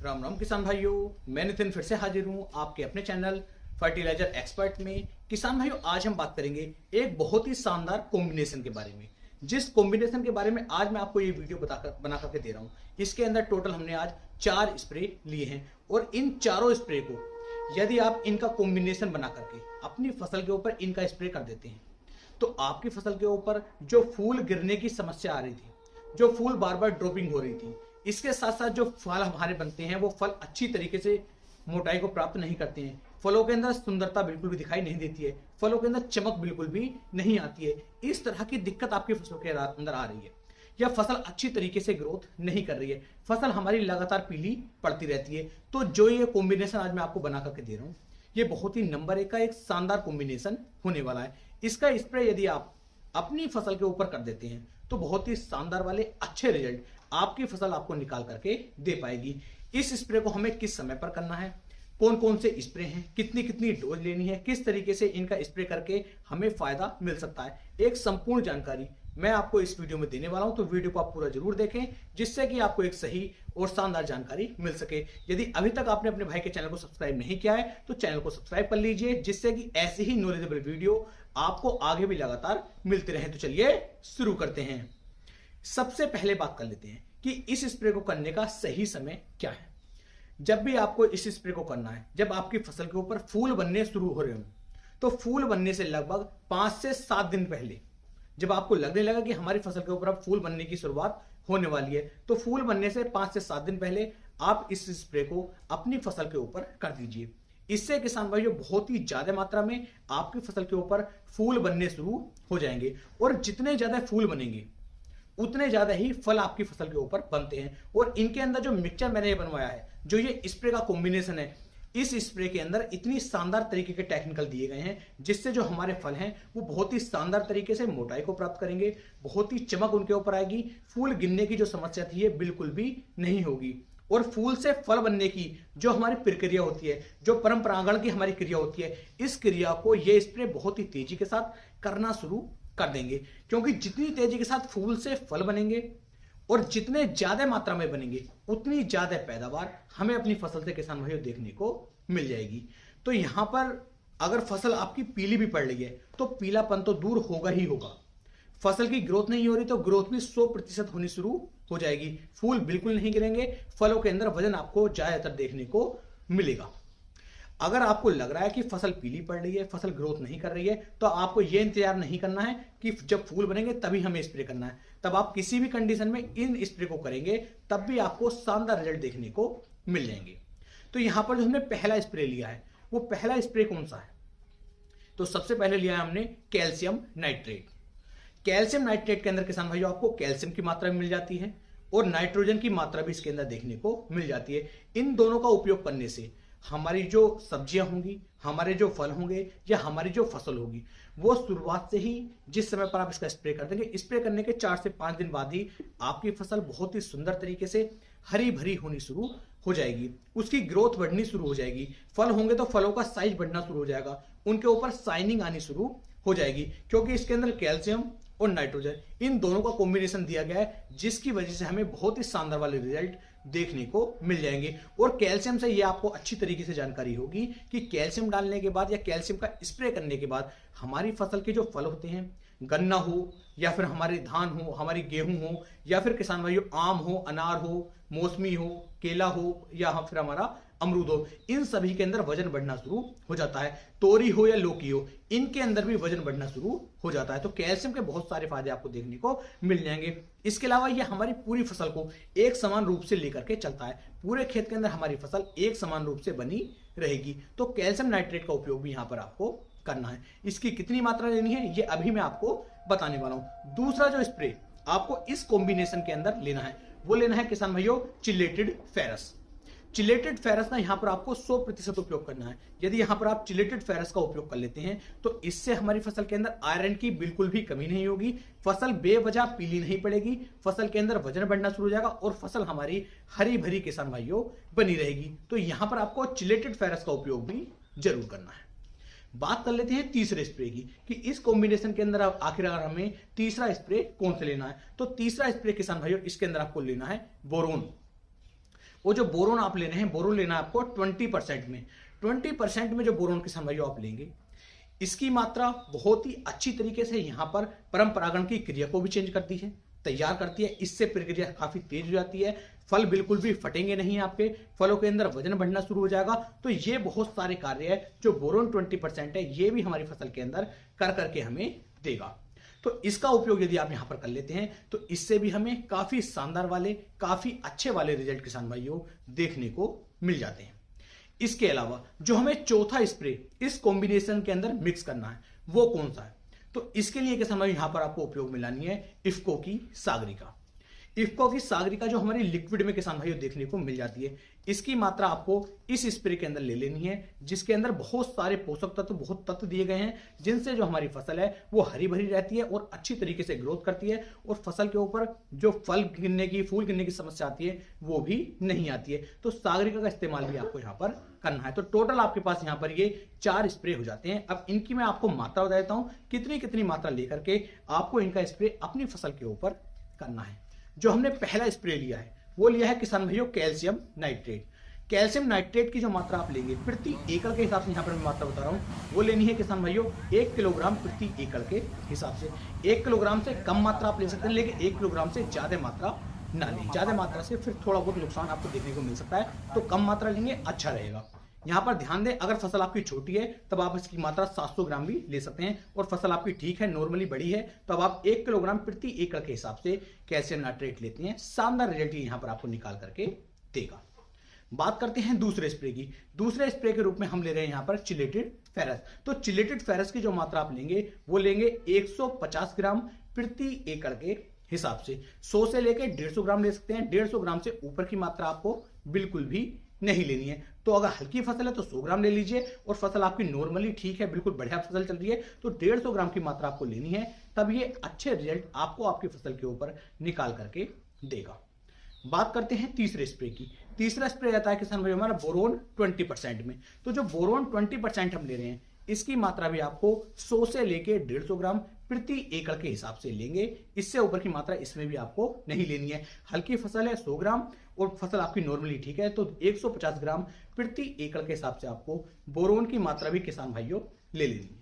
राम राम किसान भाइयों, मैं नितिन फिर से हाजिर हूं आपके अपने चैनल फर्टिलाइजर एक्सपर्ट में। किसान भाइयों, आज हम बात करेंगे एक बहुत ही शानदार कॉम्बिनेशन के बारे में, जिस कॉम्बिनेशन के बारे में आज मैं आपको ये वीडियो बना करके दे रहा हूं। इसके अंदर टोटल हमने आज 4 स्प्रे लिए हैं और इन चारों स्प्रे को यदि आप इनका कॉम्बिनेशन बना करके अपनी फसल के ऊपर इनका स्प्रे कर देते हैं तो आपकी फसल के ऊपर जो फूल गिरने की समस्या आ रही थी, जो फूल बार बार ड्रॉपिंग हो रही थी, इसके साथ साथ जो फल हमारे बनते हैं वो फल अच्छी तरीके से मोटाई को प्राप्त नहीं करते हैं, फलों के अंदर सुंदरता बिल्कुल भी दिखाई नहीं देती है, फलों के अंदर चमक बिल्कुल भी नहीं आती है। इस तरह की दिक्कत आपकी फसलों के अंदर आ रही है या फसल अच्छी तरीके से ग्रोथ नहीं कर रही है, फसल हमारी लगातार पीली पड़ती रहती है, तो जो ये कॉम्बिनेशन आज मैं आपको बना करके दे रहा हूँ ये बहुत ही नंबर 1 का एक शानदार कॉम्बिनेशन होने वाला है। इसका स्प्रे यदि आप अपनी फसल के ऊपर कर देते हैं तो बहुत ही शानदार वाले अच्छे रिजल्ट आपकी फसल आपको निकाल करके दे पाएगी। इस स्प्रे को हमें किस समय पर करना है, कौन कौन से स्प्रे हैं, कितनी कितनी डोज लेनी है, किस तरीके से इनका स्प्रे करके हमें फायदा मिल सकता है, एक संपूर्ण जानकारी मैं आपको इस वीडियो में देने वाला हूं। तो वीडियो को आप पूरा जरूर देखें जिससे कि आपको एक सही और शानदार जानकारी मिल सके। यदि अभी तक आपने अपने भाई के चैनल को सब्सक्राइब नहीं किया है तो चैनल को सब्सक्राइब कर लीजिए, जिससे कि ऐसे ही नॉलेजेबल वीडियो आपको आगे भी लगातार मिलते रहे। तो चलिए शुरू करते हैं। सबसे पहले बात कर लेते हैं कि इस स्प्रे को करने का सही समय क्या है। जब भी आपको इस स्प्रे को करना है, जब आपकी फसल के ऊपर फूल बनने शुरू हो रहे हो, तो फूल बनने से लगभग 5 से 7 दिन पहले जब आपको लगने लगा कि हमारी फसल के ऊपर अब फूल बनने की शुरुआत होने वाली है, तो फूल बनने से 5 से 7 दिन पहले आप इस स्प्रे को अपनी फसल के ऊपर कर दीजिए। इससे किसान भाइयों बहुत ही ज्यादा मात्रा में आपकी फसल के ऊपर फूल बनने शुरू हो जाएंगे और जितने ज्यादा फूल बनेंगे उतने ज्यादा ही फल आपकी फसल के ऊपर बनते हैं। और इनके अंदर जो मिक्सचर मैंने बनवाया है, जो ये स्प्रे का कॉम्बिनेशन है, इस स्प्रे के अंदर इतनी शानदार तरीके के टेक्निकल दिए गए हैं जिससे जो हमारे फल हैं वो बहुत ही शानदार तरीके से मोटाई को प्राप्त करेंगे, बहुत ही चमक उनके ऊपर आएगी, फूल गिरने की जो समस्या थी ये बिल्कुल भी नहीं होगी। और फूल से फल बनने की जो हमारी प्रक्रिया होती है, जो परंपरागण की हमारी क्रिया होती है, इस क्रिया को ये स्प्रे बहुत ही तेजी के साथ करना शुरू कर देंगे। क्योंकि जितनी तेजी के साथ फूल से फल बनेंगे और जितने ज्यादा मात्रा में बनेंगे उतनी ज्यादा पैदावार हमें अपनी फसल से किसान भाइयों देखने को मिल जाएगी। तो यहां पर अगर फसल आपकी पीली भी पड़ रही है तो पीलापन तो दूर होगा ही होगा, फसल की ग्रोथ नहीं हो रही तो ग्रोथ भी 100% होनी शुरू हो जाएगी, फूल बिल्कुल नहीं गिरेंगे, फलों के अंदर वजन आपको ज्यादातर देखने को मिलेगा। अगर आपको लग रहा है कि फसल पीली पड़ रही है, फसल ग्रोथ नहीं कर रही है, तो आपको यह इंतजार नहीं करना है कि जब फूल बनेंगे तभी हमें स्प्रे करना है। तब आप किसी भी कंडीशन में इन स्प्रे को करेंगे तब भी आपको शानदार रिजल्ट देखने को मिल जाएंगे। तो यहां पर जो हमने पहला स्प्रे लिया है वो पहला स्प्रे कौन सा है, तो सबसे पहले लिया है हमने कैल्शियम नाइट्रेट। कैल्शियम नाइट्रेट के अंदर किसान भाइयों आपको कैल्शियम की मात्रा मिल जाती है और नाइट्रोजन की मात्रा भी इसके अंदर देखने को मिल जाती है। इन दोनों का उपयोग करने से हमारी जो सब्जियां होंगी, हमारे जो फल होंगे या हमारी जो फसल होगी, वो शुरुआत से ही जिस समय पर आप इसका स्प्रे कर देंगे, स्प्रे करने के 4 से 5 दिन बाद ही आपकी फसल बहुत ही सुंदर तरीके से हरी भरी होनी शुरू हो जाएगी, उसकी ग्रोथ बढ़नी शुरू हो जाएगी, फल होंगे तो फलों का साइज बढ़ना शुरू हो जाएगा, उनके ऊपर शाइनिंग आनी शुरू हो जाएगी, क्योंकि इसके अंदर कैल्शियम और नाइट्रोजन इन दोनों का कॉम्बिनेशन दिया गया है, जिसकी वजह से हमें बहुत ही शानदार वाले रिजल्ट देखने को मिल जाएंगे। और कैल्शियम से ये आपको अच्छी तरीके से जानकारी होगी कि कैल्शियम डालने के बाद या कैल्शियम का स्प्रे करने के बाद हमारी फसल के जो फल होते हैं, गन्ना हो या फिर हमारे धान हो, हमारी गेहूं हो या फिर किसान भाइयों आम हो, अनार हो, मौसमी हो, केला हो या फिर हमारा अमरूद हो, इन सभी के अंदर वजन बढ़ना शुरू हो जाता है। तोरी हो या लौकी हो, इनके अंदर भी वजन बढ़ना शुरू हो जाता है। तो कैल्शियम के बहुत सारे फायदे आपको देखने को मिल जाएंगे। इसके अलावा यह हमारी पूरी फसल को एक समान रूप से लेकर के चलता है, पूरे खेत के अंदर हमारी फसल एक समान रूप से बनी रहेगी। तो कैल्शियम नाइट्रेट का उपयोग भी यहां पर आपको करना है। इसकी कितनी मात्रा लेनी है ये अभी मैं आपको बताने वाला हूं। दूसरा जो स्प्रे आपको इस कॉम्बिनेशन के अंदर लेना है वो लेना है किसान भाइयों चिलेटेड फेरस। चिलेटेड फेरस ना यहां पर आपको 100% उपयोग करना है। यदि यहां पर आप चिलेटेड फेरस का उपयोग कर लेते हैं तो इससे हमारी फसल के अंदर आयरन की बिल्कुल भी कमी नहीं होगी, फसल बेवजह पीली नहीं पड़ेगी, फसल के अंदर वजन बढ़ना शुरू हो जाएगा और फसल हमारी हरी भरी किसान भाइयों बनी रहेगी। तो यहां पर आपको चिलेटेड फेरस का उपयोग भी जरूर करना है। बात कर लेते हैं तीसरे स्प्रे की कि इस कॉम्बिनेशन के अंदर आखिरकार हमें तीसरा स्प्रे कौन सा लेना है। तो तीसरा स्प्रे किसान भाइयों इसके अंदर आपको लेना है बोरोन। वो जो बोरोन आप ले रहे हैं, बोरोन लेना है आपको 20% में। 20% में जो बोरोन किसान भाइयों आप लेंगे, इसकी मात्रा बहुत ही अच्छी तरीके से यहां पर परंपरागण की क्रिया को भी चेंज करती है, तैयार करती है। इससे प्रक्रिया काफी तेज हो जाती है, फल बिल्कुल भी फटेंगे नहीं, आपके फलों के अंदर वजन बढ़ना शुरू हो जाएगा। तो ये बहुत सारे कार्य है जो बोरोन 20% है, ये भी हमारी फसल के अंदर कर करके हमें देगा। तो इसका उपयोग यदि आप यहां पर कर लेते हैं तो इससे भी हमें काफी शानदार वाले, काफी अच्छे वाले रिजल्ट किसान भाइयों देखने को मिल जाते हैं। इसके अलावा जो हमें चौथा स्प्रे इस कॉम्बिनेशन के अंदर मिक्स करना है वो कौन सा है, तो इसके लिए किसान भाई यहां पर आपको उपयोग में लानी है इफ्को की सागरिका। इफ्को की सागरिका जो हमारी लिक्विड में किसान भाइयों देखने को मिल जाती है, इसकी मात्रा आपको इस स्प्रे के अंदर ले लेनी है, जिसके अंदर बहुत सारे पोषक तत्व, बहुत तत्व दिए गए हैं, जिनसे जो हमारी फसल है वो हरी भरी रहती है और अच्छी तरीके से ग्रोथ करती है, और फसल के ऊपर जो फल गिरने की, फूल गिरने की समस्या आती है वो भी नहीं आती है। तो सागरिका का इस्तेमाल भी आपको यहाँ पर करना है। तो टोटल आपके पास यहाँ पर ये 4 स्प्रे हो जाते हैं। अब इनकी मैं आपको मात्रा बता देता हूं, कितनी कितनी मात्रा लेकर के आपको इनका स्प्रे अपनी फसल के ऊपर करना है। जो हमने पहला स्प्रे लिया है वो लिया है किसान भाइयों कैल्शियम नाइट्रेट। कैल्शियम नाइट्रेट की जो मात्रा आप लेंगे प्रति एकड़ के हिसाब से, यहाँ पर मैं मात्रा बता रहा हूँ, वो लेनी है किसान भाइयों 1 किलोग्राम प्रति एकड़ के हिसाब से। 1 किलोग्राम से कम मात्रा आप ले सकते हैं, लेकिन 1 किलोग्राम से ज्यादा मात्रा ना लें। ज्यादा मात्रा से फिर थोड़ा बहुत नुकसान आपको देखने को मिल सकता है, तो कम मात्रा लेंगे अच्छा रहेगा। यहाँ पर ध्यान दें, अगर फसल आपकी छोटी है तब आप इसकी मात्रा 700 ग्राम भी ले सकते हैं, और फसल आपकी ठीक है, नॉर्मली बड़ी है, तब आप 1 किलोग्राम प्रति एकड़ के हिसाब से कैल्शियम नाइट्रेट लेते हैं। शानदार रिजल्ट यहाँ पर आपको निकाल करके देगा। बात करते हैं दूसरे स्प्रे की। दूसरे स्प्रे के रूप में हम ले रहे हैं यहाँ पर चिलेटेड फेरस। तो चिलेटेड फेरस की जो मात्रा आप लेंगे वो लेंगे 150 ग्राम प्रति एकड़ के हिसाब से। 100 से लेकर 150 ग्राम ले सकते हैं। 150 ग्राम से ऊपर की मात्रा आपको बिल्कुल भी नहीं लेनी है। तो अगर हल्की फसल है तो 100 ग्राम ले लीजिए, और फसल आपकी नॉर्मली ठीक है, बिल्कुल बढ़िया फसल चल रही है, तो 150 ग्राम की मात्रा आपको लेनी है, तब ये अच्छे रिजल्ट आपको आपकी फसल के ऊपर निकाल करके देगा। बात करते हैं तीसरे स्प्रे की। तीसरा स्प्रे आता है किसान भाई हमारा बोरोन 20% में। तो जो बोरोन 20% हम ले रहे हैं, इसकी मात्रा भी आपको 100 से लेके 150 ग्राम प्रति एकड़ के हिसाब से लेंगे। इससे ऊपर की मात्रा इसमें भी आपको नहीं लेनी है। हल्की फसल है 100 ग्राम, और फसल आपकी नॉर्मली ठीक है, तो 150 ग्राम प्रति एकड़ के हिसाब से आपको बोरोन की मात्रा भी किसान भाइयों ले लेनी है।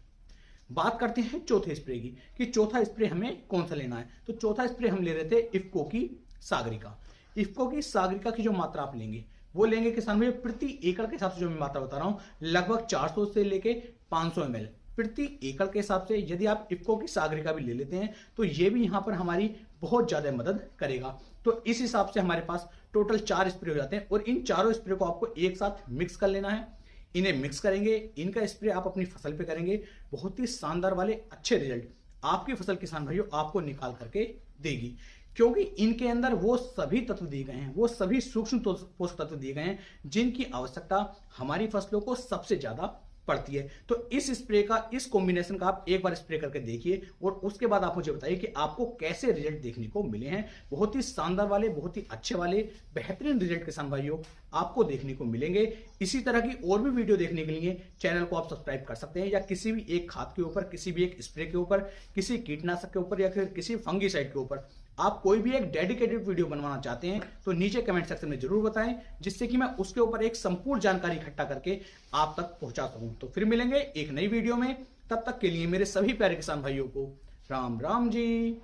बात करते हैं चौथे स्प्रे की, कि चौथा स्प्रे हमें कौन सा लेना है। तो चौथा स्प्रे हम ले रहे थे इफ्को की सागरिका। इफ्को की सागरिका की जो मात्रा आप लेंगे वो लेंगे किसान भाई प्रति एकड़ के हिसाब से, जो मैं मात्रा बता रहा हूं, लगभग 400 से लेके 500 ml प्रति एकड़ के हिसाब से। यदि आप इफ्को की सागरिका भी ले लेते हैं तो ये भी यहां पर हमारी बहुत ज्यादा मदद करेगा। तो इस हिसाब से हमारे पास टोटल 4 स्प्रे हो जाते हैं, और इन चारों स्प्रे को आपको एक साथ मिक्स कर लेना है। इन्हें मिक्स करेंगे, इनका स्प्रे आप अपनी फसल पे करेंगे, बहुत ही शानदार वाले अच्छे रिजल्ट आपकी फसल किसान भाइयों आपको निकाल करके देगी। क्योंकि इनके अंदर वो सभी तत्व दिए गए हैं, वो सभी सूक्ष्म पोषक तत्व दिए गए हैं जिनकी आवश्यकता हमारी फसलों को सबसे ज्यादा पड़ती है। तो इस स्प्रे का, इस कॉम्बिनेशन का आप एक बार स्प्रे करके देखिए, और उसके बाद आप मुझे बताइए कि आपको कैसे रिजल्ट देखने को मिले हैं। बहुत ही शानदार वाले, बहुत ही अच्छे वाले, बेहतरीन रिजल्ट किसान भाइयों आपको देखने को मिलेंगे। इसी तरह की और भी वीडियो देखने के लिए चैनल को आप सब्सक्राइब कर सकते हैं, या किसी भी एक खाद के ऊपर, किसी भी एक स्प्रे के ऊपर, किसी कीटनाशक के ऊपर, या फिर किसी फंगीसाइड के ऊपर आप कोई भी एक डेडिकेटेड वीडियो बनवाना चाहते हैं तो नीचे कमेंट सेक्शन में जरूर बताएं, जिससे कि मैं उसके ऊपर एक संपूर्ण जानकारी इकट्ठा करके आप तक पहुंचा सकूं। तो फिर मिलेंगे एक नई वीडियो में, तब तक के लिए मेरे सभी प्यारे किसान भाइयों को राम राम जी।